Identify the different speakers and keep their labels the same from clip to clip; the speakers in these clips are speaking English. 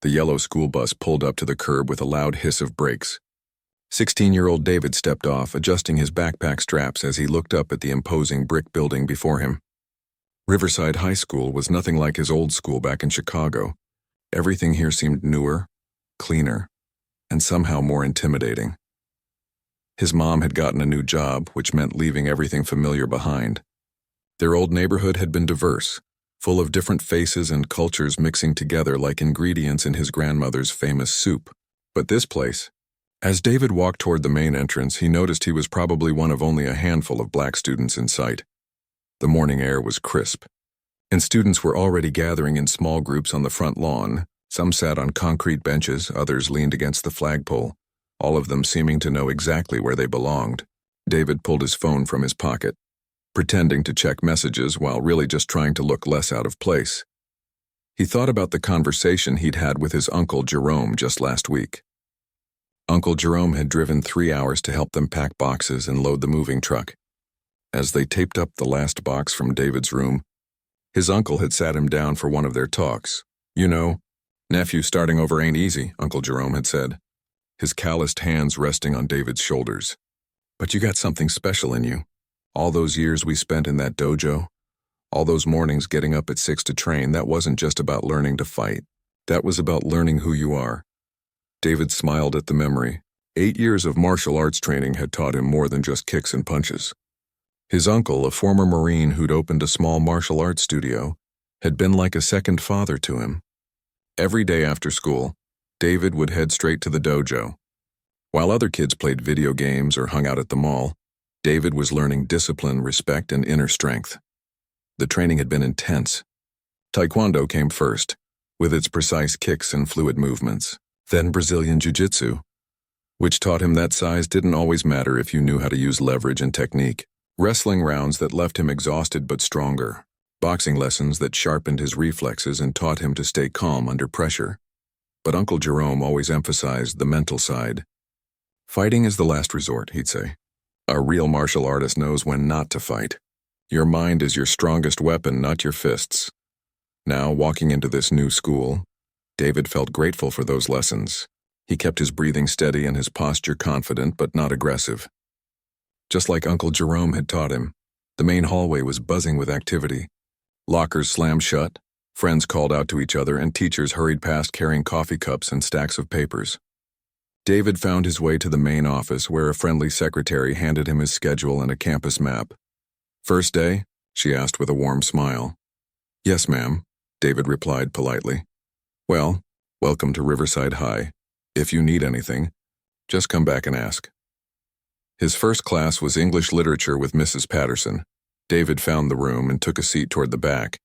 Speaker 1: The yellow school bus pulled up to the curb with a loud hiss of brakes. 16-year-old David stepped off, adjusting his backpack straps as he looked up at the imposing brick building before him. Riverside High School was nothing like his old school back in Chicago. Everything here seemed newer, cleaner, and somehow more intimidating. His mom had gotten a new job, which meant leaving everything familiar behind. Their old neighborhood had been diverse, full of different faces and cultures mixing together like ingredients in his grandmother's famous soup. But this place, as David walked toward the main entrance, he noticed he was probably one of only a handful of black students in sight. The morning air was crisp, and students were already gathering in small groups on the front lawn. Some sat on concrete benches, others leaned against the flagpole, all of them seeming to know exactly where they belonged. David pulled his phone from his pocket, pretending to check messages while really just trying to look less out of place. He thought about the conversation he'd had with his uncle Jerome just last week. Uncle Jerome had driven 3 hours to help them pack boxes and load the moving truck. As they taped up the last box from David's room, his uncle had sat him down for one of their talks. "You know, nephew starting over ain't easy," Uncle Jerome had said, his calloused hands resting on David's shoulders. "But you got something special in you. All those years we spent in that dojo, all those mornings getting up at 6 to train, that wasn't just about learning to fight. That was about learning who you are." David smiled at the memory. 8 years of martial arts training had taught him more than just kicks and punches. His uncle, a former Marine who'd opened a small martial arts studio, had been like a second father to him. Every day after school, David would head straight to the dojo. While other kids played video games or hung out at the mall, David was learning discipline, respect, and inner strength. The training had been intense. Taekwondo came first, with its precise kicks and fluid movements. Then Brazilian Jiu-Jitsu, which taught him that size didn't always matter if you knew how to use leverage and technique. Wrestling rounds that left him exhausted but stronger. Boxing lessons that sharpened his reflexes and taught him to stay calm under pressure. But Uncle Jerome always emphasized the mental side. "Fighting is the last resort," he'd say. "A real martial artist knows when not to fight. Your mind is your strongest weapon, not your fists." Now, walking into this new school, David felt grateful for those lessons. He kept his breathing steady and his posture confident but not aggressive. Just like Uncle Jerome had taught him, the main hallway was buzzing with activity. Lockers slammed shut, friends called out to each other, and teachers hurried past carrying coffee cups and stacks of papers. David found his way to the main office where a friendly secretary handed him his schedule and a campus map. "First day?" she asked with a warm smile. "Yes, ma'am," David replied politely. "Well, welcome to Riverside High. If you need anything, just come back and ask." His first class was English literature with Mrs. Patterson. David found the room and took a seat toward the back,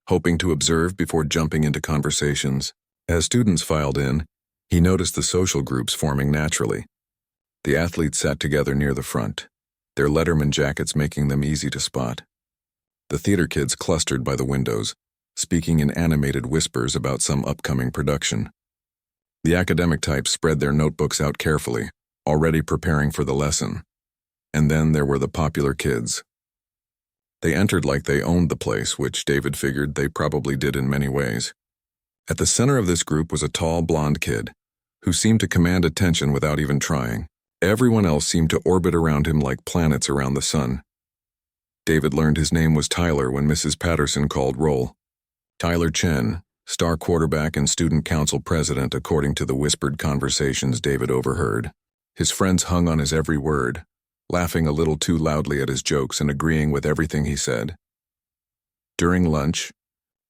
Speaker 1: hoping to observe before jumping into conversations. As students filed in, he noticed the social groups forming naturally. The athletes sat together near the front, their Letterman jackets making them easy to spot. The theater kids clustered by the windows, speaking in animated whispers about some upcoming production. The academic types spread their notebooks out carefully, already preparing for the lesson. And then there were the popular kids. They entered like they owned the place, which David figured they probably did in many ways. At the center of this group was a tall, blonde kid, who seemed to command attention without even trying. Everyone else seemed to orbit around him like planets around the sun. David learned his name was Tyler when Mrs. Patterson called roll. Tyler Chen, star quarterback and student council president, according to the whispered conversations David overheard. His friends hung on his every word, laughing a little too loudly at his jokes and agreeing with everything he said. During lunch,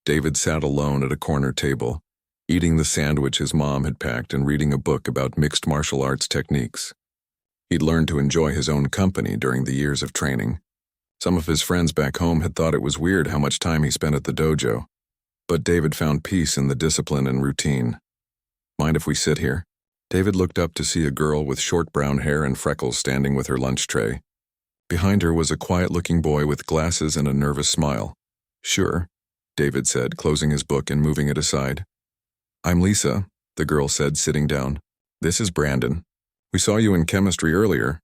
Speaker 1: David sat alone at a corner table, eating the sandwich his mom had packed and reading a book about mixed martial arts techniques. He'd learned to enjoy his own company during the years of training. Some of his friends back home had thought it was weird how much time he spent at the dojo, but David found peace in the discipline and routine. "Mind if we sit here?" David looked up to see a girl with short brown hair and freckles standing with her lunch tray. Behind her was a quiet-looking boy with glasses and a nervous smile. "Sure," David said, closing his book and moving it aside. "I'm Lisa," the girl said, sitting down. "This is Brandon. We saw you in chemistry earlier."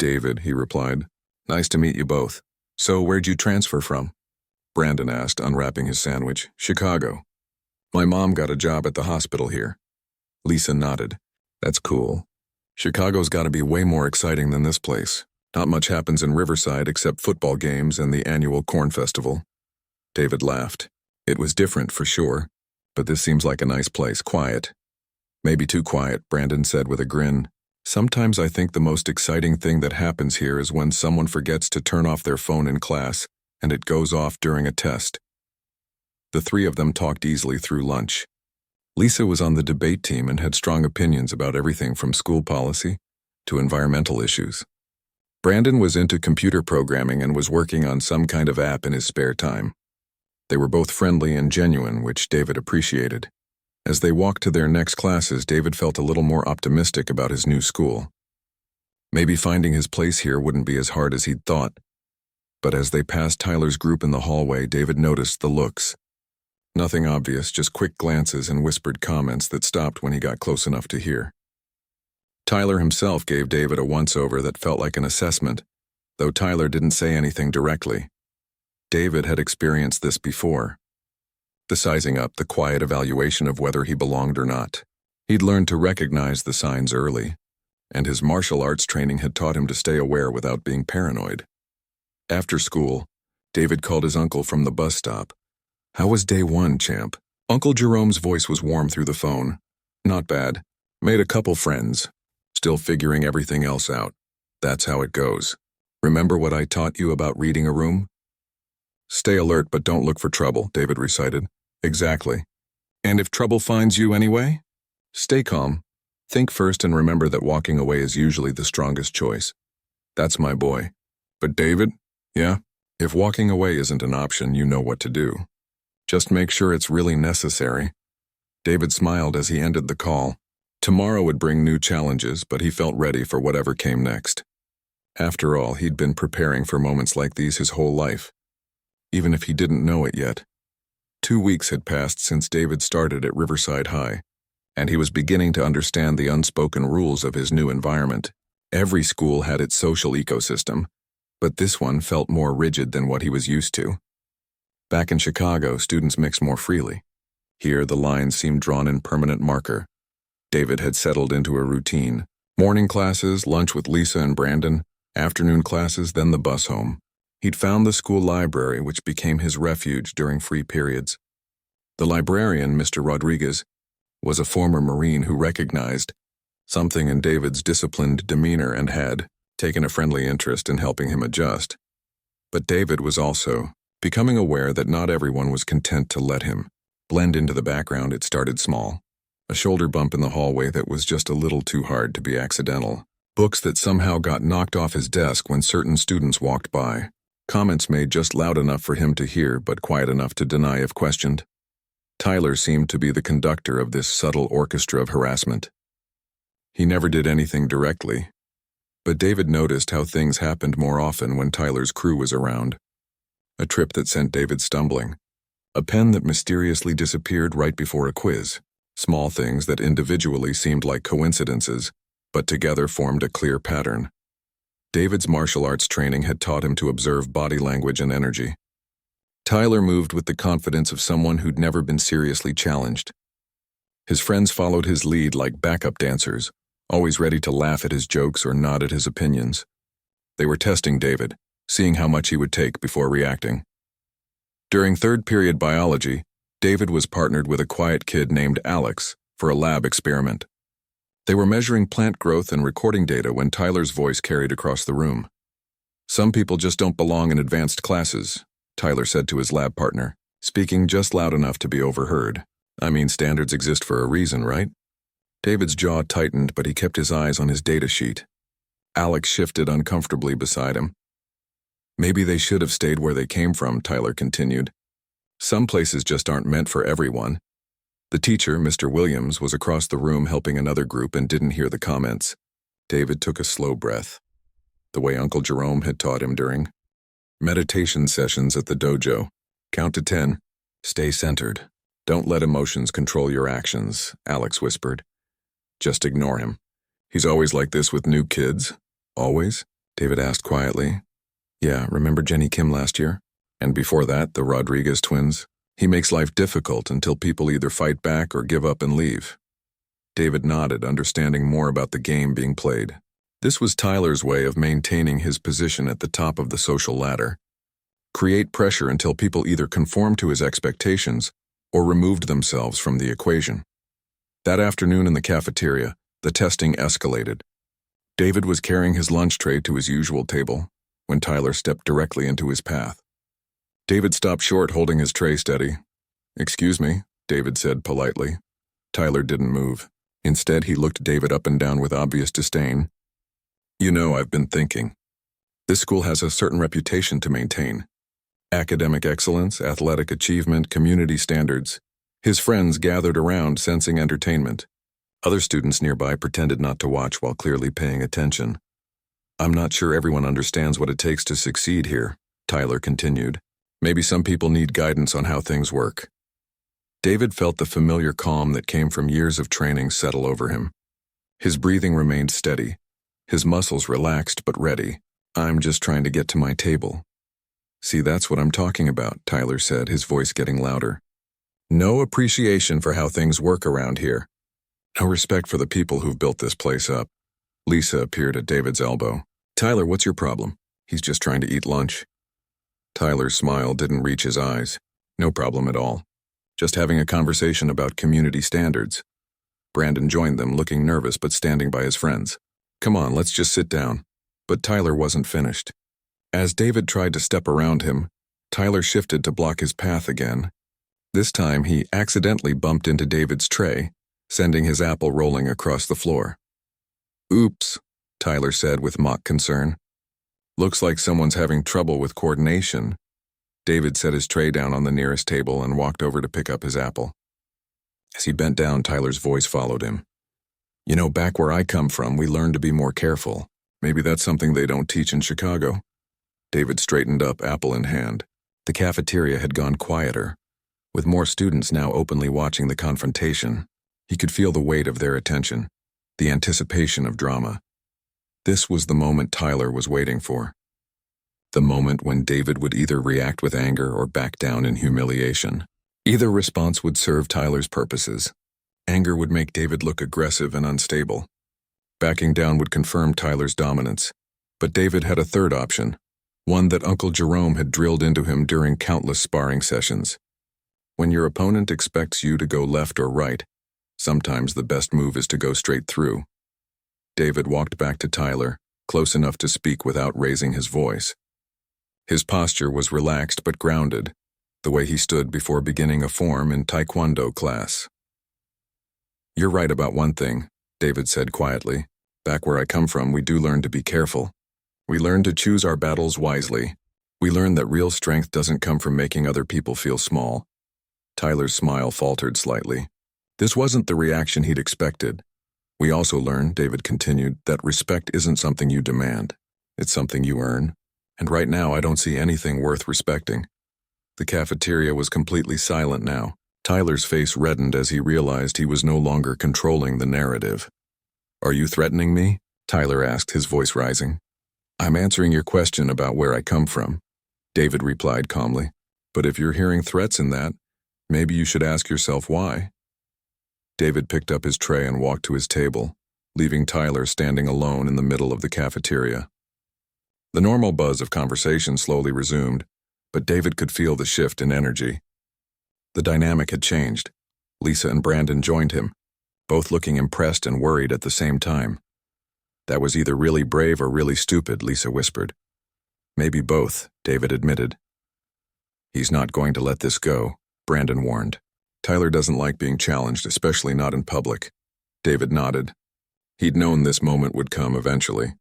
Speaker 1: "David," he replied. "Nice to meet you both. So where'd you transfer from?" Brandon asked, unwrapping his sandwich. "Chicago." My mom got a job at the hospital here. Lisa nodded. That's cool. Chicago's gotta be way more exciting than this place. Not much happens in Riverside except football games and the annual corn festival. David laughed. It was different for sure, but this seems like a nice place, quiet. Maybe too quiet, Brandon said with a grin. Sometimes I think the most exciting thing that happens here is when someone forgets to turn off their phone in class and it goes off during a test. The three of them talked easily through lunch. Lisa was on the debate team and had strong opinions about everything from school policy to environmental issues. Brandon was into computer programming and was working on some kind of app in his spare time. They were both friendly and genuine, which David appreciated. As they walked to their next classes, David felt a little more optimistic about his new school. Maybe finding his place here wouldn't be as hard as he'd thought. But as they passed Tyler's group in the hallway, David noticed the looks. Nothing obvious, just quick glances and whispered comments that stopped when he got close enough to hear. Tyler himself gave David a once-over that felt like an assessment, though Tyler didn't say anything directly. David had experienced this before. The sizing up, the quiet evaluation of whether he belonged or not. He'd learned to recognize the signs early, and his martial arts training had taught him to stay aware without being paranoid. After school, David called his uncle from the bus stop. How was day one, champ? Uncle Jerome's voice was warm through the phone. Not bad. Made a couple friends. Still figuring everything else out. That's how it goes. Remember what I taught you about reading a room? Stay alert, but don't look for trouble, David recited. Exactly. And if trouble finds you anyway? Stay calm. Think first and remember that walking away is usually the strongest choice. That's my boy. But David? Yeah? If walking away isn't an option, you know what to do. Just make sure it's really necessary. David smiled as he ended the call. Tomorrow would bring new challenges, but he felt ready for whatever came next. After all, he'd been preparing for moments like these his whole life, even if he didn't know it yet. 2 weeks had passed since David started at Riverside High, and he was beginning to understand the unspoken rules of his new environment. Every school had its social ecosystem, but this one felt more rigid than what he was used to. Back in Chicago, students mixed more freely. Here, the lines seemed drawn in permanent marker. David had settled into a routine. Morning classes, lunch with Lisa and Brandon, afternoon classes, then the bus home. He'd found the school library, which became his refuge during free periods. The librarian, Mr. Rodriguez, was a former Marine who recognized something in David's disciplined demeanor and had taken a friendly interest in helping him adjust. But David was also becoming aware that not everyone was content to let him blend into the background. It started small. A shoulder bump in the hallway that was just a little too hard to be accidental. Books that somehow got knocked off his desk when certain students walked by. Comments made just loud enough for him to hear, but quiet enough to deny if questioned. Tyler seemed to be the conductor of this subtle orchestra of harassment. He never did anything directly, but David noticed how things happened more often when Tyler's crew was around. A trip that sent David stumbling. A pen that mysteriously disappeared right before a quiz. Small things that individually seemed like coincidences, but together formed a clear pattern. David's martial arts training had taught him to observe body language and energy. Tyler moved with the confidence of someone who'd never been seriously challenged. His friends followed his lead like backup dancers, always ready to laugh at his jokes or nod at his opinions. They were testing David, seeing how much he would take before reacting. During third period biology, David was partnered with a quiet kid named Alex for a lab experiment. They were measuring plant growth and recording data when Tyler's voice carried across the room. Some people just don't belong in advanced classes, Tyler said to his lab partner, speaking just loud enough to be overheard. I mean, standards exist for a reason, right? David's jaw tightened, but he kept his eyes on his data sheet. Alex shifted uncomfortably beside him. Maybe they should have stayed where they came from, Tyler continued. Some places just aren't meant for everyone. The teacher, Mr. Williams, was across the room helping another group and didn't hear the comments. David took a slow breath, the way Uncle Jerome had taught him during meditation sessions at the dojo. Count to 10. Stay centered. Don't let emotions control your actions, Alex whispered. Just ignore him. He's always like this with new kids. Always? David asked quietly. Yeah, remember Jenny Kim last year? And before that, the Rodriguez twins? He makes life difficult until people either fight back or give up and leave. David nodded, understanding more about the game being played. This was Tyler's way of maintaining his position at the top of the social ladder. Create pressure until people either conformed to his expectations or removed themselves from the equation. That afternoon in the cafeteria, the testing escalated. David was carrying his lunch tray to his usual table when Tyler stepped directly into his path. David stopped short, holding his tray steady. "Excuse me," David said politely. Tyler didn't move. Instead, he looked David up and down with obvious disdain. "You know, I've been thinking. This school has a certain reputation to maintain. Academic excellence, athletic achievement, community standards." His friends gathered around, sensing entertainment. Other students nearby pretended not to watch while clearly paying attention. "I'm not sure everyone understands what it takes to succeed here," Tyler continued. "Maybe some people need guidance on how things work." David felt the familiar calm that came from years of training settle over him. His breathing remained steady, his muscles relaxed but ready. "I'm just trying to get to my table." "See, that's what I'm talking about," Tyler said, his voice getting louder. "No appreciation for how things work around here. No respect for the people who've built this place up." Lisa appeared at David's elbow. "Tyler, what's your problem?" "He's just trying to eat lunch." Tyler's smile didn't reach his eyes. "No problem at all. Just having a conversation about community standards." Brandon joined them, looking nervous but standing by his friends. "Come on, let's just sit down." But Tyler wasn't finished. As David tried to step around him, Tyler shifted to block his path again. This time, he accidentally bumped into David's tray, sending his apple rolling across the floor. "Oops," Tyler said with mock concern. "Looks like someone's having trouble with coordination." David set his tray down on the nearest table and walked over to pick up his apple. As he bent down, Tyler's voice followed him. "You know, back where I come from, we learned to be more careful. Maybe that's something they don't teach in Chicago." David straightened up, apple in hand. The cafeteria had gone quieter, with more students now openly watching the confrontation. He could feel the weight of their attention, the anticipation of drama. This was the moment Tyler was waiting for. The moment when David would either react with anger or back down in humiliation. Either response would serve Tyler's purposes. Anger would make David look aggressive and unstable. Backing down would confirm Tyler's dominance. But David had a third option, one that Uncle Jerome had drilled into him during countless sparring sessions. When your opponent expects you to go left or right, sometimes the best move is to go straight through. David walked back to Tyler, close enough to speak without raising his voice. His posture was relaxed but grounded, the way he stood before beginning a form in Taekwondo class. "You're right about one thing," David said quietly. "Back where I come from, we do learn to be careful. We learn to choose our battles wisely. We learn that real strength doesn't come from making other people feel small." Tyler's smile faltered slightly. This wasn't the reaction he'd expected. "We also learn," David continued, "that respect isn't something you demand. It's something you earn. And right now, I don't see anything worth respecting." The cafeteria was completely silent now. Tyler's face reddened as he realized he was no longer controlling the narrative. "Are you threatening me?" Tyler asked, his voice rising. "I'm answering your question about where I come from," David replied calmly. "But if you're hearing threats in that, maybe you should ask yourself why." David picked up his tray and walked to his table, leaving Tyler standing alone in the middle of the cafeteria. The normal buzz of conversation slowly resumed, but David could feel the shift in energy. The dynamic had changed. Lisa and Brandon joined him, both looking impressed and worried at the same time. "That was either really brave or really stupid," Lisa whispered. "Maybe both," David admitted. "He's not going to let this go," Brandon warned. "Tyler doesn't like being challenged, especially not in public." David nodded. He'd known this moment would come eventually.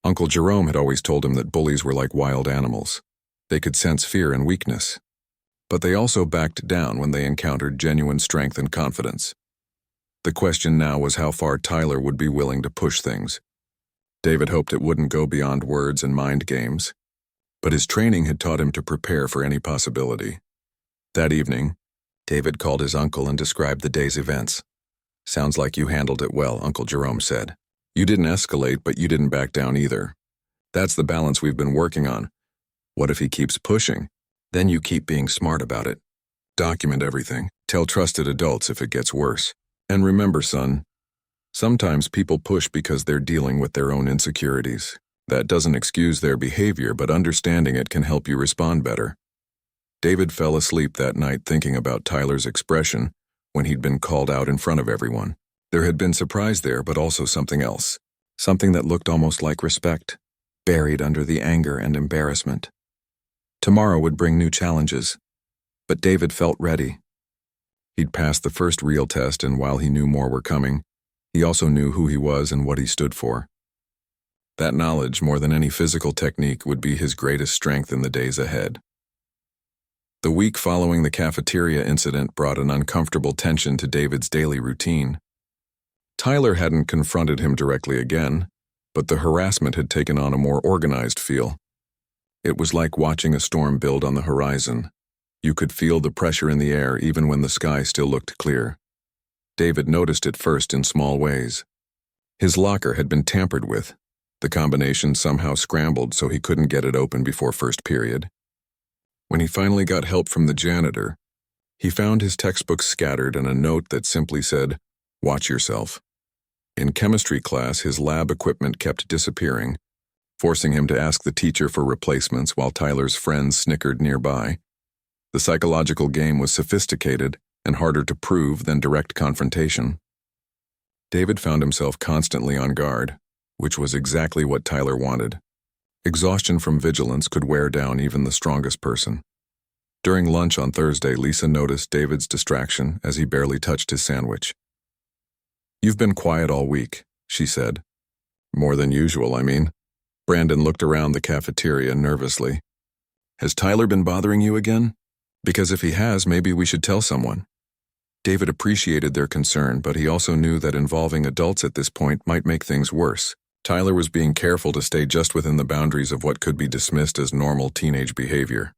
Speaker 1: Uncle Jerome had always told him that bullies were like wild animals. They could sense fear and weakness. But they also backed down when they encountered genuine strength and confidence. The question now was how far Tyler would be willing to push things. David hoped it wouldn't go beyond words and mind games. But his training had taught him to prepare for any possibility. That evening, David called his uncle and described the day's events. "Sounds like you handled it well," Uncle Jerome said. "You didn't escalate, but you didn't back down either. That's the balance we've been working on. What if he keeps pushing? Then you keep being smart about it." Document everything. Tell trusted adults if it gets worse. And remember, son, sometimes people push because they're dealing with their own insecurities. That doesn't excuse their behavior, but understanding it can help you respond better. David fell asleep that night thinking about Tyler's expression when he'd been called out in front of everyone. There had been surprise there, but also something else. Something that looked almost like respect, buried under the anger and embarrassment. Tomorrow would bring new challenges, but David felt ready. He'd passed the first real test, and while he knew more were coming, he also knew who he was and what he stood for. That knowledge, more than any physical technique, would be his greatest strength in the days ahead. The week following the cafeteria incident brought an uncomfortable tension to David's daily routine. Tyler hadn't confronted him directly again, but the harassment had taken on a more organized feel. It was like watching a storm build on the horizon. You could feel the pressure in the air even when the sky still looked clear. David noticed it first in small ways. His locker had been tampered with. The combination somehow scrambled so he couldn't get it open before first period. When he finally got help from the janitor, he found his textbooks scattered and a note that simply said, "Watch yourself." In chemistry class, his lab equipment kept disappearing, forcing him to ask the teacher for replacements while Tyler's friends snickered nearby. The psychological game was sophisticated and harder to prove than direct confrontation. David found himself constantly on guard, which was exactly what Tyler wanted. Exhaustion from vigilance could wear down even the strongest person. During lunch on Thursday, Lisa noticed David's distraction as he barely touched his sandwich. "You've been quiet all week," she said. "More than usual, I mean." Brandon looked around the cafeteria nervously. "Has Tyler been bothering you again? Because if he has, maybe we should tell someone." David appreciated their concern, but he also knew that involving adults at this point might make things worse. Tyler was being careful to stay just within the boundaries of what could be dismissed as normal teenage behavior.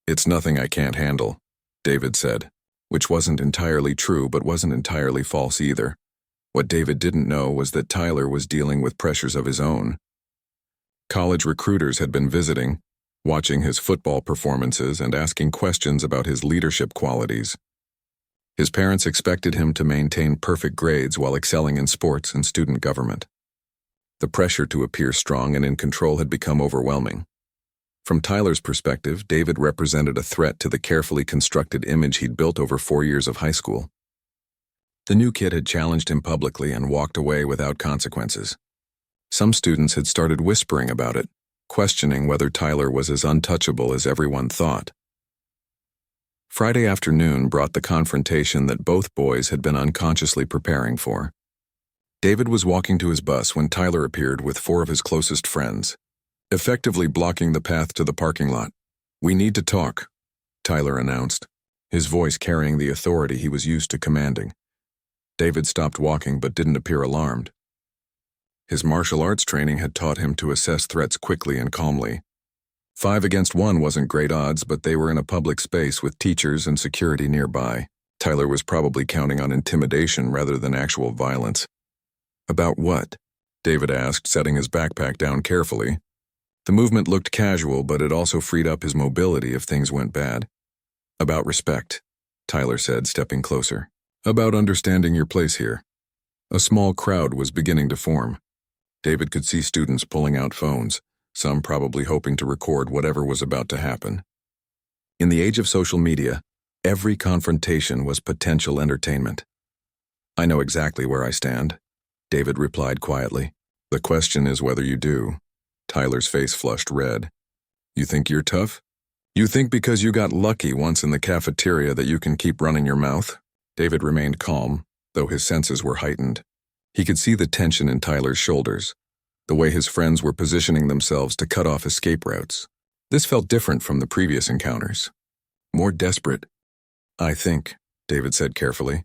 Speaker 1: "It's nothing I can't handle," David said, which wasn't entirely true but wasn't entirely false either. What David didn't know was that Tyler was dealing with pressures of his own. College recruiters had been visiting, watching his football performances and asking questions about his leadership qualities. His parents expected him to maintain perfect grades while excelling in sports and student government. The pressure to appear strong and in control had become overwhelming. From Tyler's perspective, David represented a threat to the carefully constructed image he'd built over 4 years of high school. The new kid had challenged him publicly and walked away without consequences. Some students had started whispering about it, questioning whether Tyler was as untouchable as everyone thought. Friday afternoon brought the confrontation that both boys had been unconsciously preparing for. David was walking to his bus when Tyler appeared with 4 of his closest friends, effectively blocking the path to the parking lot. "We need to talk," Tyler announced, his voice carrying the authority he was used to commanding. David stopped walking but didn't appear alarmed. His martial arts training had taught him to assess threats quickly and calmly. 5 against 1 wasn't great odds, but they were in a public space with teachers and security nearby. Tyler was probably counting on intimidation rather than actual violence. "About what?" David asked, setting his backpack down carefully. The movement looked casual, but it also freed up his mobility if things went bad. "About respect," Tyler said, stepping closer. "About understanding your place here." A small crowd was beginning to form. David could see students pulling out phones, some probably hoping to record whatever was about to happen. In the age of social media, every confrontation was potential entertainment. "I know exactly where I stand," David replied quietly. "The question is whether you do." Tyler's face flushed red. "You think you're tough? You think because you got lucky once in the cafeteria that you can keep running your mouth?" David remained calm, though his senses were heightened. He could see the tension in Tyler's shoulders, the way his friends were positioning themselves to cut off escape routes. This felt different from the previous encounters. More desperate. "I think," David said carefully,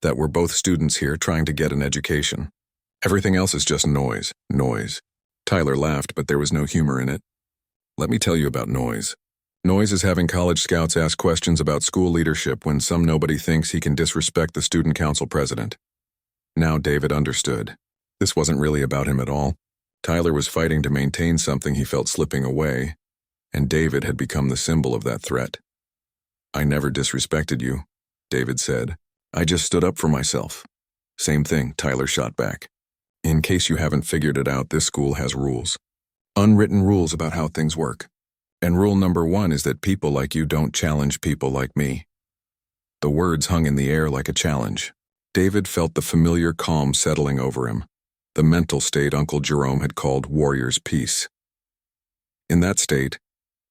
Speaker 1: "that we're both students here trying to get an education. Everything else is just noise." "Noise." Tyler laughed, but there was no humor in it. "Let me tell you about noise. Noise is having college scouts ask questions about school leadership when some nobody thinks he can disrespect the student council president." Now David understood. This wasn't really about him at all. Tyler was fighting to maintain something he felt slipping away, and David had become the symbol of that threat. I never disrespected you, David said. I just stood up for myself. Same thing, Tyler shot back. In case you haven't figured it out, this school has rules. Unwritten rules about how things work. And rule number 1 is that people like you don't challenge people like me. The words hung in the air like a challenge. David felt the familiar calm settling over him, the mental state Uncle Jerome had called warrior's peace. In that state,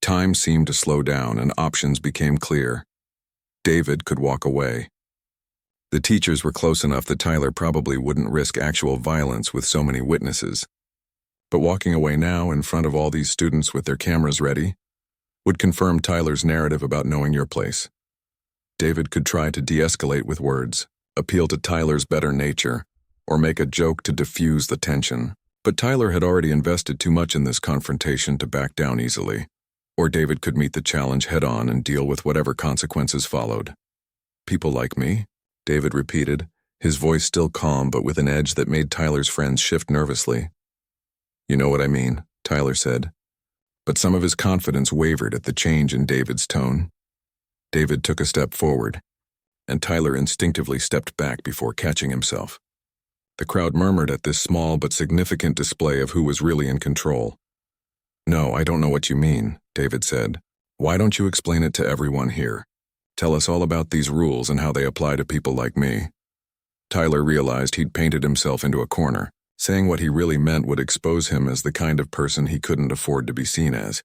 Speaker 1: time seemed to slow down and options became clear. David could walk away. The teachers were close enough that Tyler probably wouldn't risk actual violence with so many witnesses. But walking away now in front of all these students with their cameras ready would confirm Tyler's narrative about knowing your place. David could try to de-escalate with words, appeal to Tyler's better nature, or make a joke to diffuse the tension. But Tyler had already invested too much in this confrontation to back down easily. Or David could meet the challenge head-on and deal with whatever consequences followed. People like me? David repeated, his voice still calm but with an edge that made Tyler's friends shift nervously. You know what I mean, Tyler said. But some of his confidence wavered at the change in David's tone. David took a step forward, and Tyler instinctively stepped back before catching himself. The crowd murmured at this small but significant display of who was really in control. No, I don't know what you mean, David said. Why don't you explain it to everyone here? Tell us all about these rules and how they apply to people like me. Tyler realized he'd painted himself into a corner. Saying what he really meant would expose him as the kind of person he couldn't afford to be seen as,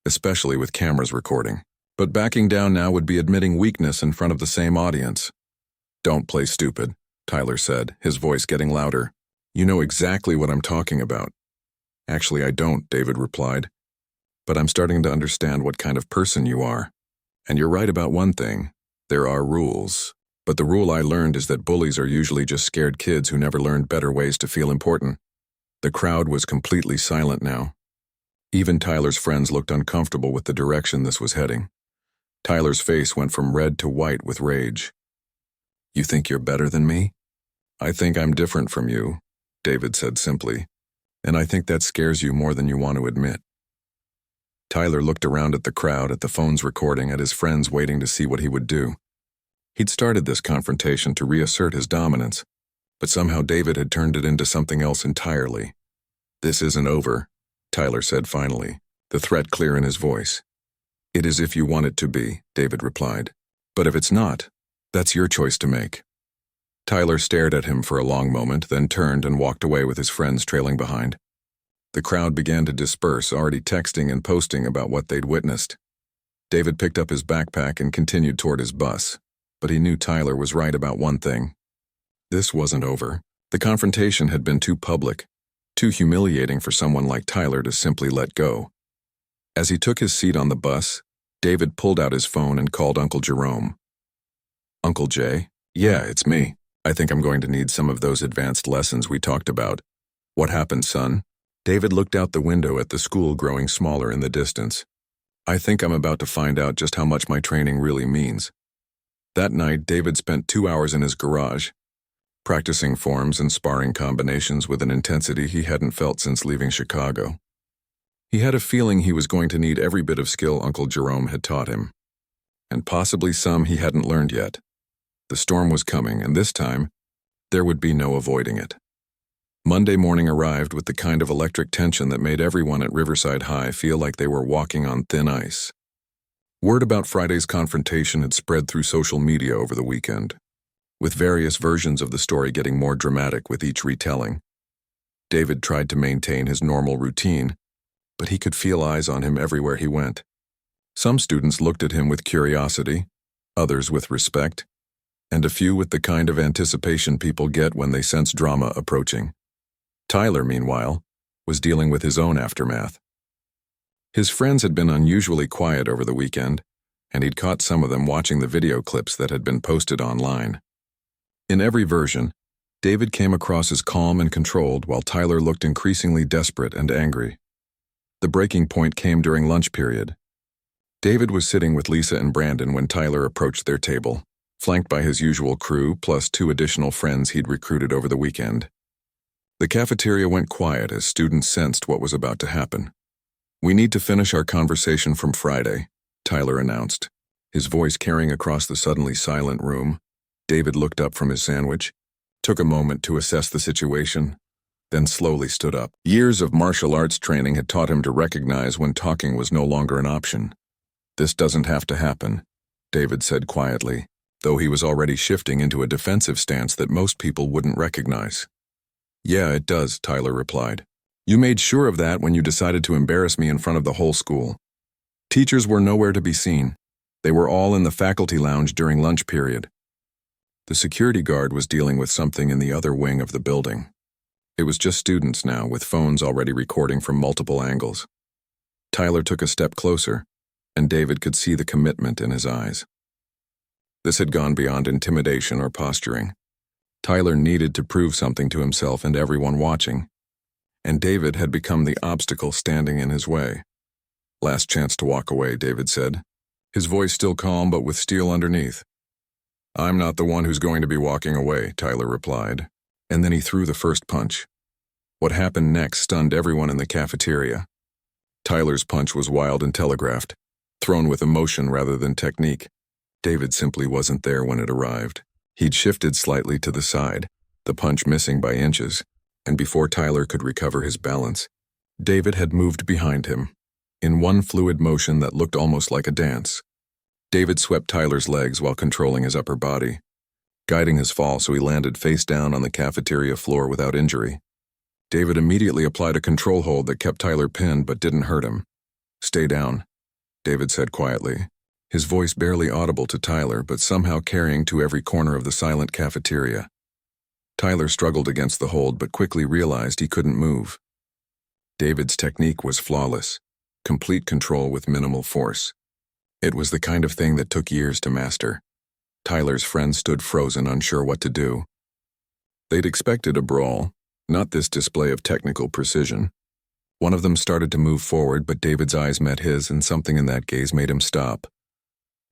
Speaker 1: especially with cameras recording. But backing down now would be admitting weakness in front of the same audience. Don't play stupid, Tyler said, his voice getting louder. You know exactly what I'm talking about. Actually, I don't, David replied. But I'm starting to understand what kind of person you are. And you're right about one thing. There are rules. But the rule I learned is that bullies are usually just scared kids who never learned better ways to feel important. The crowd was completely silent now. Even Tyler's friends looked uncomfortable with the direction this was heading. Tyler's face went from red to white with rage. You think you're better than me? I think I'm different from you, David said simply. And I think that scares you more than you want to admit. Tyler looked around at the crowd, at the phones recording, at his friends waiting to see what he would do. He'd started this confrontation to reassert his dominance, but somehow David had turned it into something else entirely. This isn't over, Tyler said finally, the threat clear in his voice. It is if you want it to be, David replied. But if it's not, that's your choice to make. Tyler stared at him for a long moment, then turned and walked away with his friends trailing behind. The crowd began to disperse, already texting and posting about what they'd witnessed. David picked up his backpack and continued toward his bus, but he knew Tyler was right about one thing. This wasn't over. The confrontation had been too public, too humiliating for someone like Tyler to simply let go. As he took his seat on the bus, David pulled out his phone and called Uncle Jerome. Uncle Jay? Yeah, it's me. I think I'm going to need some of those advanced lessons we talked about. What happened, son? David looked out the window at the school growing smaller in the distance. I think I'm about to find out just how much my training really means. That night, David spent 2 hours in his garage, practicing forms and sparring combinations with an intensity he hadn't felt since leaving Chicago. He had a feeling he was going to need every bit of skill Uncle Jerome had taught him, and possibly some he hadn't learned yet. The storm was coming, and this time, there would be no avoiding it. Monday morning arrived with the kind of electric tension that made everyone at Riverside High feel like they were walking on thin ice. Word about Friday's confrontation had spread through social media over the weekend, with various versions of the story getting more dramatic with each retelling. David tried to maintain his normal routine, but he could feel eyes on him everywhere he went. Some students looked at him with curiosity, others with respect, and a few with the kind of anticipation people get when they sense drama approaching. Tyler, meanwhile, was dealing with his own aftermath. His friends had been unusually quiet over the weekend, and he'd caught some of them watching the video clips that had been posted online. In every version, David came across as calm and controlled, while Tyler looked increasingly desperate and angry. The breaking point came during lunch period. David was sitting with Lisa and Brandon when Tyler approached their table, flanked by his usual crew plus 2 additional friends he'd recruited over the weekend. The cafeteria went quiet as students sensed what was about to happen. We need to finish our conversation from Friday, Tyler announced, his voice carrying across the suddenly silent room. David looked up from his sandwich, took a moment to assess the situation, then slowly stood up. Years of martial arts training had taught him to recognize when talking was no longer an option. "This doesn't have to happen," David said quietly, though he was already shifting into a defensive stance that most people wouldn't recognize. "Yeah, it does," Tyler replied. "You made sure of that when you decided to embarrass me in front of the whole school. Teachers were nowhere to be seen. They were all in the faculty lounge during lunch period." The security guard was dealing with something in the other wing of the building. It was just students now, with phones already recording from multiple angles. Tyler took a step closer, and David could see the commitment in his eyes. This had gone beyond intimidation or posturing. Tyler needed to prove something to himself and everyone watching, and David had become the obstacle standing in his way. "Last chance to walk away," David said, his voice still calm but with steel underneath. "I'm not the one who's going to be walking away," Tyler replied, and then he threw the first punch. What happened next stunned everyone in the cafeteria. Tyler's punch was wild and telegraphed, thrown with emotion rather than technique. David simply wasn't there when it arrived. He'd shifted slightly to the side, the punch missing by inches, and before Tyler could recover his balance, David had moved behind him, in one fluid motion that looked almost like a dance. David swept Tyler's legs while controlling his upper body, guiding his fall so he landed face down on the cafeteria floor without injury. David immediately applied a control hold that kept Tyler pinned but didn't hurt him. "Stay down," David said quietly, his voice barely audible to Tyler but somehow carrying to every corner of the silent cafeteria. Tyler struggled against the hold but quickly realized he couldn't move. David's technique was flawless, complete control with minimal force. It was the kind of thing that took years to master. Tyler's friends stood frozen, unsure what to do. They'd expected a brawl, not this display of technical precision. One of them started to move forward, but David's eyes met his, and something in that gaze made him stop.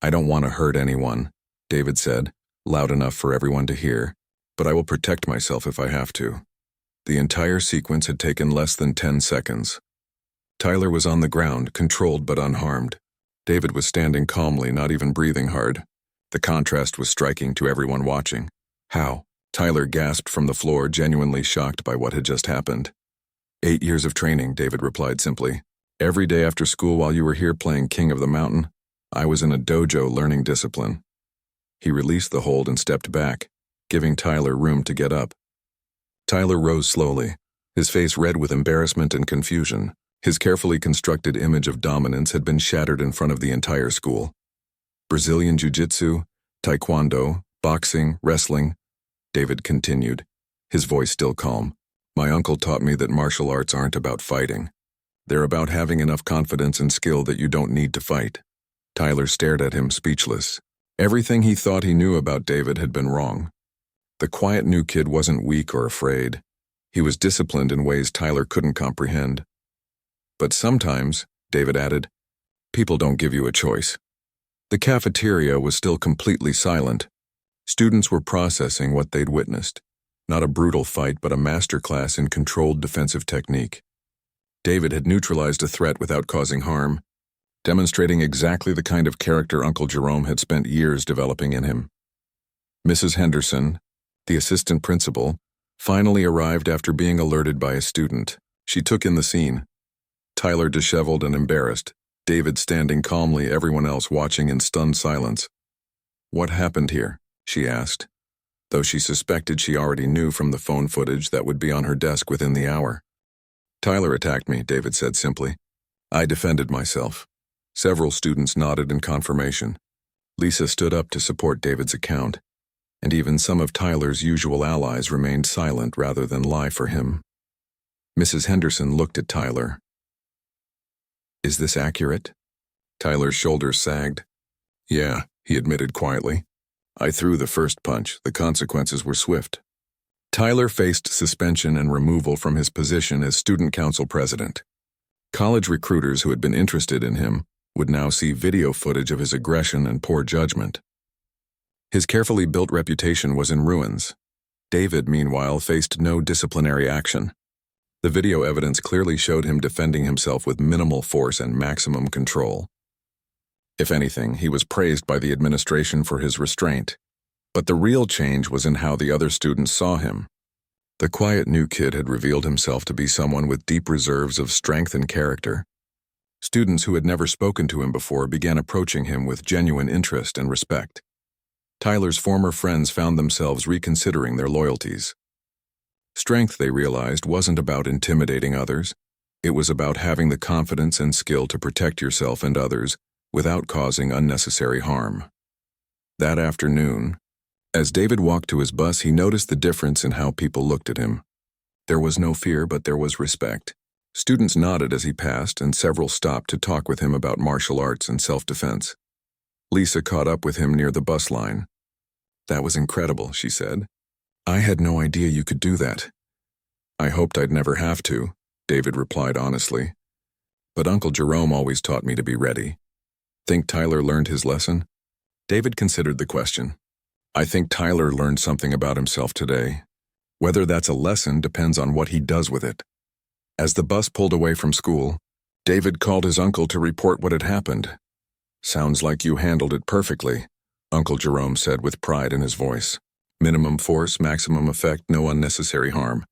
Speaker 1: "I don't want to hurt anyone," David said, loud enough for everyone to hear, "but I will protect myself if I have to." The entire sequence had taken less than 10 seconds. Tyler was on the ground, controlled but unharmed. David was standing calmly, not even breathing hard. The contrast was striking to everyone watching. "How?" Tyler gasped from the floor, genuinely shocked by what had just happened. 8 years of training," David replied simply. "Every day after school while you were here playing King of the Mountain, I was in a dojo learning discipline." He released the hold and stepped back, giving Tyler room to get up. Tyler rose slowly, his face red with embarrassment and confusion. His carefully constructed image of dominance had been shattered in front of the entire school. "Brazilian jiu-jitsu, taekwondo, boxing, wrestling," David continued, his voice still calm. "My uncle taught me that martial arts aren't about fighting. They're about having enough confidence and skill that you don't need to fight." Tyler stared at him, speechless. Everything he thought he knew about David had been wrong. The quiet new kid wasn't weak or afraid. He was disciplined in ways Tyler couldn't comprehend. "But sometimes," David added, "people don't give you a choice." The cafeteria was still completely silent. Students were processing what they'd witnessed. Not a brutal fight, but a masterclass in controlled defensive technique. David had neutralized a threat without causing harm, demonstrating exactly the kind of character Uncle Jerome had spent years developing in him. Mrs. Henderson, the assistant principal, finally arrived after being alerted by a student. She took in the scene. Tyler disheveled and embarrassed, David standing calmly, everyone else watching in stunned silence. "What happened here?" she asked, though she suspected she already knew from the phone footage that would be on her desk within the hour. "Tyler attacked me," David said simply. "I defended myself." Several students nodded in confirmation. Lisa stood up to support David's account, and even some of Tyler's usual allies remained silent rather than lie for him. Mrs. Henderson looked at Tyler. "Is this accurate?" Tyler's shoulders sagged. "Yeah," he admitted quietly. "I threw the first punch. The consequences were swift." Tyler faced suspension and removal from his position as student council president. College recruiters who had been interested in him would now see video footage of his aggression and poor judgment. His carefully built reputation was in ruins. David, meanwhile, faced no disciplinary action. The video evidence clearly showed him defending himself with minimal force and maximum control. If anything, he was praised by the administration for his restraint. But the real change was in how the other students saw him. The quiet new kid had revealed himself to be someone with deep reserves of strength and character. Students who had never spoken to him before began approaching him with genuine interest and respect. Tyler's former friends found themselves reconsidering their loyalties. Strength, they realized, wasn't about intimidating others. It was about having the confidence and skill to protect yourself and others without causing unnecessary harm. That afternoon, as David walked to his bus, he noticed the difference in how people looked at him. There was no fear, but there was respect. Students nodded as he passed, and several stopped to talk with him about martial arts and self-defense. Lisa caught up with him near the bus line. "That was incredible," she said. "I had no idea you could do that." "I hoped I'd never have to," David replied honestly. "But Uncle Jerome always taught me to be ready." "Think Tyler learned his lesson?" David considered the question. "I think Tyler learned something about himself today. Whether that's a lesson depends on what he does with it." As the bus pulled away from school, David called his uncle to report what had happened. "Sounds like you handled it perfectly," Uncle Jerome said with pride in his voice. "Minimum force, maximum effect, no unnecessary harm.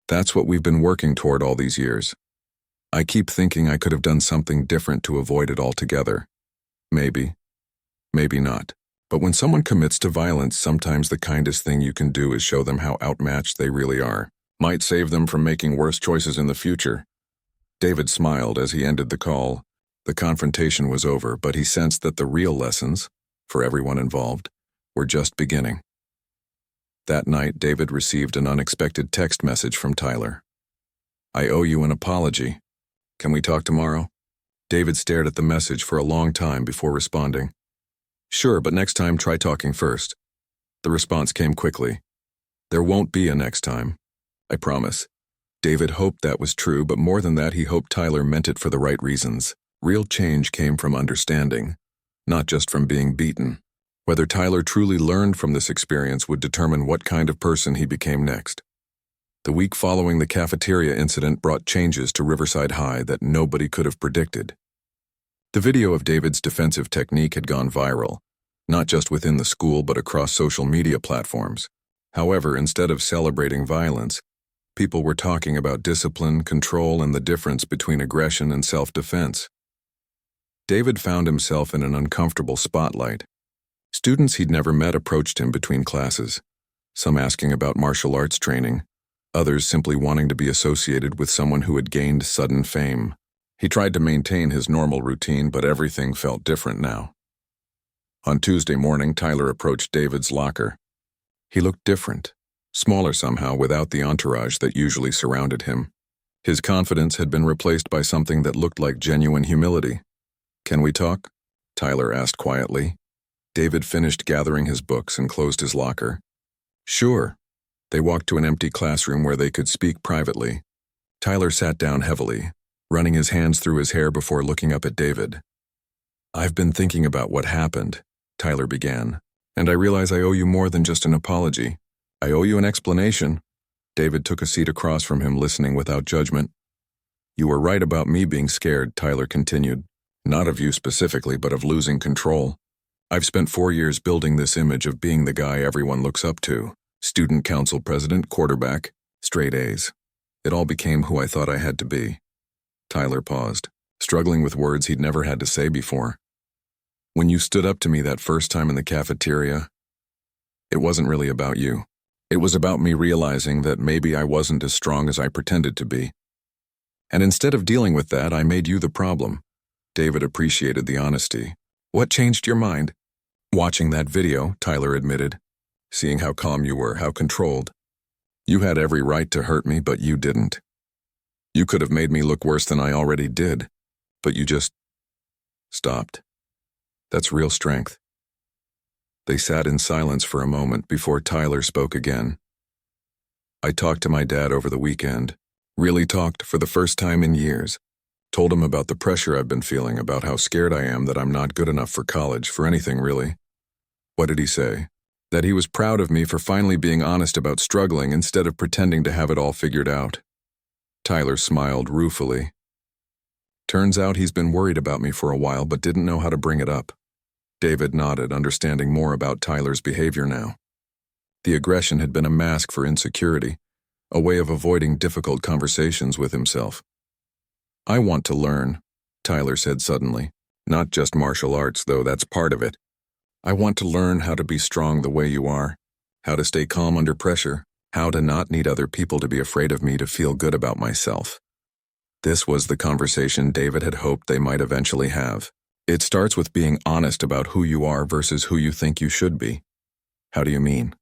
Speaker 1: That's what we've been working toward all these years. I keep thinking I could have done something different to avoid it altogether. Maybe. Maybe not. But when someone commits to violence, sometimes the kindest thing you can do is show them how outmatched they really are. Might save them from making worse choices in the future." David smiled as he ended the call. The confrontation was over, but he sensed that the real lessons, for everyone involved, were just beginning. That night, David received an unexpected text message from Tyler. "I owe you an apology. Can we talk tomorrow?" David stared at the message for a long time before responding. "Sure, but next time try talking first." The response came quickly. "There won't be a next time. I promise." David hoped that was true, but more than that, he hoped Tyler meant it for the right reasons. Real change came from understanding, not just from being beaten. Whether Tyler truly learned from this experience would determine what kind of person he became next. The week following the cafeteria incident brought changes to Riverside High that nobody could have predicted. The video of David's defensive technique had gone viral, not just within the school but across social media platforms. However, instead of celebrating violence, people were talking about discipline, control, and the difference between aggression and self-defense. David found himself in an uncomfortable spotlight. Students he'd never met approached him between classes, some asking about martial arts training, others simply wanting to be associated with someone who had gained sudden fame. He tried to maintain his normal routine, but everything felt different now. On Tuesday morning, Tyler approached David's locker. He looked different, smaller somehow without the entourage that usually surrounded him. His confidence had been replaced by something that looked like genuine humility. "Can we talk?" Tyler asked quietly. David finished gathering his books and closed his locker. "Sure." They walked to an empty classroom where they could speak privately. Tyler sat down heavily, running his hands through his hair before looking up at David. "I've been thinking about what happened," Tyler began, "and I realize I owe you more than just an apology. I owe you an explanation." David took a seat across from him, listening without judgment. "You were right about me being scared," Tyler continued. "Not of you specifically, but of losing control. I've spent 4 years building this image of being the guy everyone looks up to. Student council president, quarterback, straight A's. It all became who I thought I had to be." Tyler paused, struggling with words he'd never had to say before. "When you stood up to me that first time in the cafeteria, it wasn't really about you. It was about me realizing that maybe I wasn't as strong as I pretended to be. And instead of dealing with that, I made you the problem." David appreciated the honesty. "What changed your mind?" "Watching that video," Tyler admitted. "Seeing how calm you were, how controlled. You had every right to hurt me, but you didn't. You could have made me look worse than I already did, but you just stopped. That's real strength." They sat in silence for a moment before Tyler spoke again. "I talked to my dad over the weekend. Really talked for the first time in years. Told him about the pressure I've been feeling, about how scared I am that I'm not good enough for college, for anything really." "What did he say?" "That he was proud of me for finally being honest about struggling instead of pretending to have it all figured out." Tyler smiled ruefully. "Turns out he's been worried about me for a while but didn't know how to bring it up." David nodded, understanding more about Tyler's behavior now. The aggression had been a mask for insecurity, a way of avoiding difficult conversations with himself. "I want to learn," Tyler said suddenly. "Not just martial arts, though that's part of it. I want to learn how to be strong the way you are, how to stay calm under pressure, how to not need other people to be afraid of me to feel good about myself." This was the conversation David had hoped they might eventually have. It starts with being honest about who you are versus who you think you should be. "How do you mean?"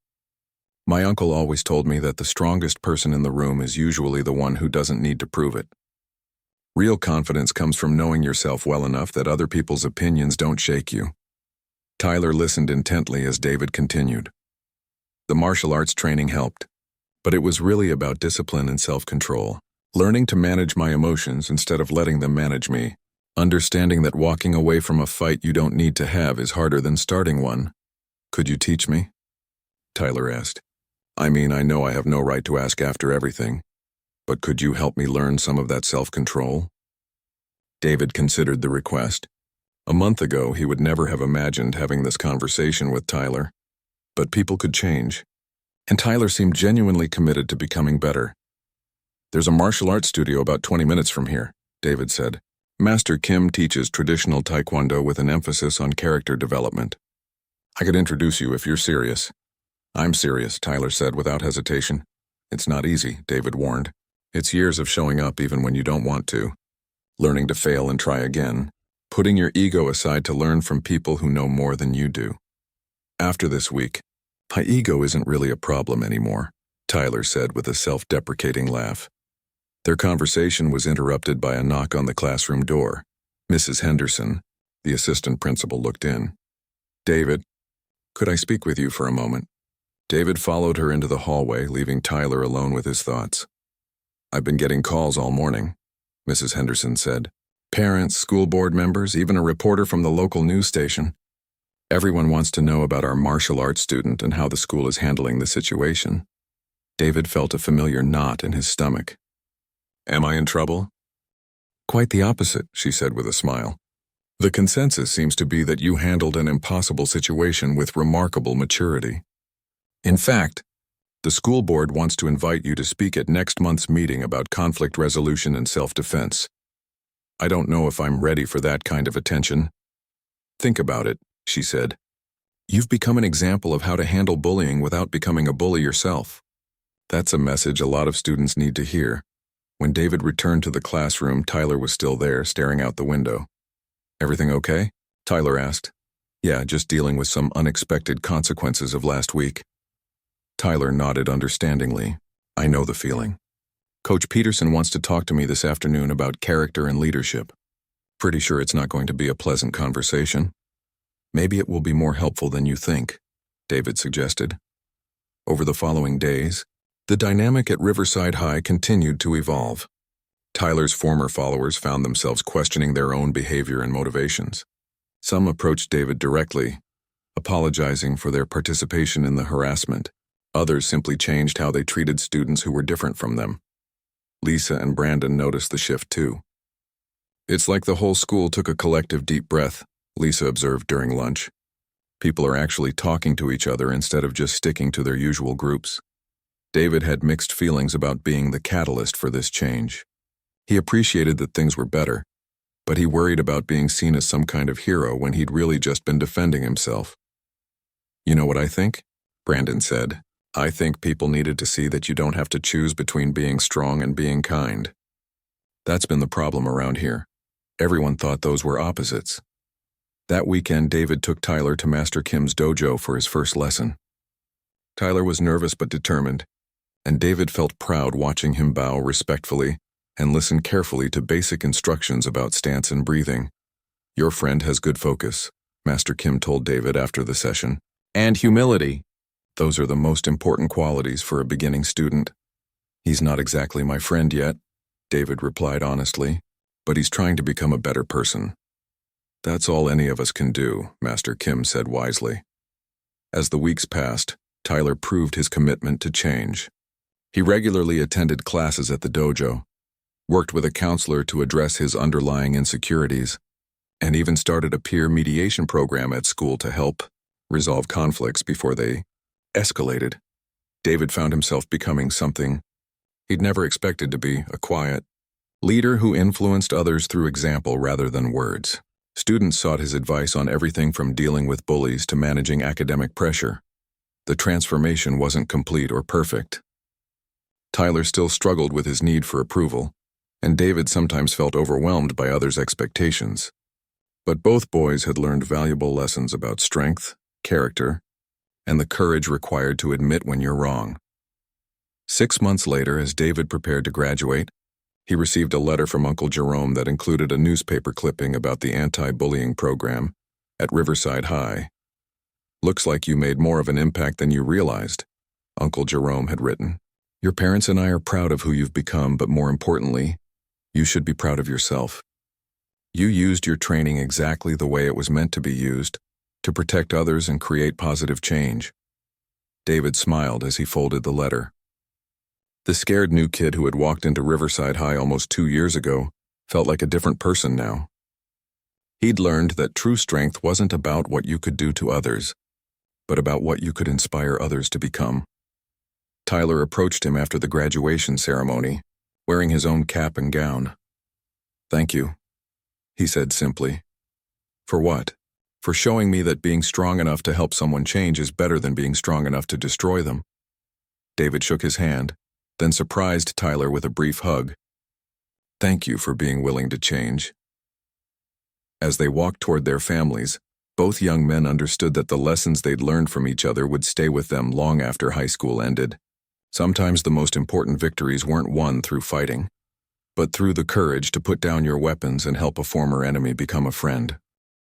Speaker 1: "My uncle always told me that the strongest person in the room is usually the one who doesn't need to prove it. Real confidence comes from knowing yourself well enough that other people's opinions don't shake you." Tyler listened intently as David continued. The martial arts training helped, but it was really about discipline and self-control. Learning to manage my emotions instead of letting them manage me. Understanding that walking away from a fight you don't need to have is harder than starting one. "Could you teach me?" Tyler asked. "I mean, I know I have no right to ask after everything, but could you help me learn some of that self-control?" David considered the request. A month ago, he would never have imagined having this conversation with Tyler. But people could change, and Tyler seemed genuinely committed to becoming better. "There's a martial arts studio about 20 minutes from here," David said. "Master Kim teaches traditional taekwondo with an emphasis on character development. I could introduce you if you're serious." "I'm serious," Tyler said without hesitation. "It's not easy," David warned. "It's years of showing up even when you don't want to. Learning to fail and try again. Putting your ego aside to learn from people who know more than you do." "After this week, my ego isn't really a problem anymore," Tyler said with a self-deprecating laugh. Their conversation was interrupted by a knock on the classroom door. Mrs. Henderson, the assistant principal, looked in. "David, could I speak with you for a moment?" David followed her into the hallway, leaving Tyler alone with his thoughts. "I've been getting calls all morning," Mrs. Henderson said. "Parents, school board members, even a reporter from the local news station. Everyone wants to know about our martial arts student and how the school is handling the situation." David felt a familiar knot in his stomach. "Am I in trouble?" "Quite the opposite," she said with a smile. "The consensus seems to be that you handled an impossible situation with remarkable maturity. In fact, the school board wants to invite you to speak at next month's meeting about conflict resolution and self-defense. I don't know if I'm ready for that kind of attention." "Think about it," she said. "You've become an example of how to handle bullying without becoming a bully yourself." That's a message a lot of students need to hear. When David returned to the classroom, Tyler was still there, staring out the window. "Everything okay?" Tyler asked. "Yeah, just dealing with some unexpected consequences of last week." Tyler nodded understandingly. "I know the feeling. Coach Peterson wants to talk to me this afternoon about character and leadership. Pretty sure it's not going to be a pleasant conversation. Maybe it will be more helpful than you think," David suggested. Over the following days, the dynamic at Riverside High continued to evolve. Tyler's former followers found themselves questioning their own behavior and motivations. Some approached David directly, apologizing for their participation in the harassment. Others simply changed how they treated students who were different from them. Lisa and Brandon noticed the shift too. "It's like the whole school took a collective deep breath," Lisa observed during lunch. "People are actually talking to each other instead of just sticking to their usual groups." David had mixed feelings about being the catalyst for this change. He appreciated that things were better, but he worried about being seen as some kind of hero when he'd really just been defending himself. "You know what I think?" Brandon said. "I think people needed to see that you don't have to choose between being strong and being kind. That's been the problem around here. Everyone thought those were opposites." That weekend, David took Tyler to Master Kim's dojo for his first lesson. Tyler was nervous but determined, and David felt proud watching him bow respectfully and listen carefully to basic instructions about stance and breathing. "Your friend has good focus," Master Kim told David after the session. "And humility. Those are the most important qualities for a beginning student." "He's not exactly my friend yet," David replied honestly, "but he's trying to become a better person." "That's all any of us can do," Master Kim said wisely. As the weeks passed, Tyler proved his commitment to change. He regularly attended classes at the dojo, worked with a counselor to address his underlying insecurities, and even started a peer mediation program at school to help resolve conflicts before they escalated. David found himself becoming something he'd never expected to be: a quiet leader who influenced others through example rather than words. Students sought his advice on everything from dealing with bullies to managing academic pressure. The transformation wasn't complete or perfect. Tyler still struggled with his need for approval, and David sometimes felt overwhelmed by others' expectations. But both boys had learned valuable lessons about strength, character, and the courage required to admit when you're wrong. 6 months later, as David prepared to graduate, he received a letter from Uncle Jerome that included a newspaper clipping about the anti-bullying program at Riverside High. "Looks like you made more of an impact than you realized," Uncle Jerome had written. "Your parents and I are proud of who you've become, but more importantly, you should be proud of yourself. You used your training exactly the way it was meant to be used, to protect others and create positive change." David smiled as he folded the letter. The scared new kid who had walked into Riverside High almost 2 years ago felt like a different person now. He'd learned that true strength wasn't about what you could do to others, but about what you could inspire others to become. Tyler approached him after the graduation ceremony, wearing his own cap and gown. "Thank you," he said simply. "For what?" "For showing me that being strong enough to help someone change is better than being strong enough to destroy them." David shook his hand, then surprised Tyler with a brief hug. "Thank you for being willing to change." As they walked toward their families, both young men understood that the lessons they'd learned from each other would stay with them long after high school ended. Sometimes the most important victories weren't won through fighting, but through the courage to put down your weapons and help a former enemy become a friend.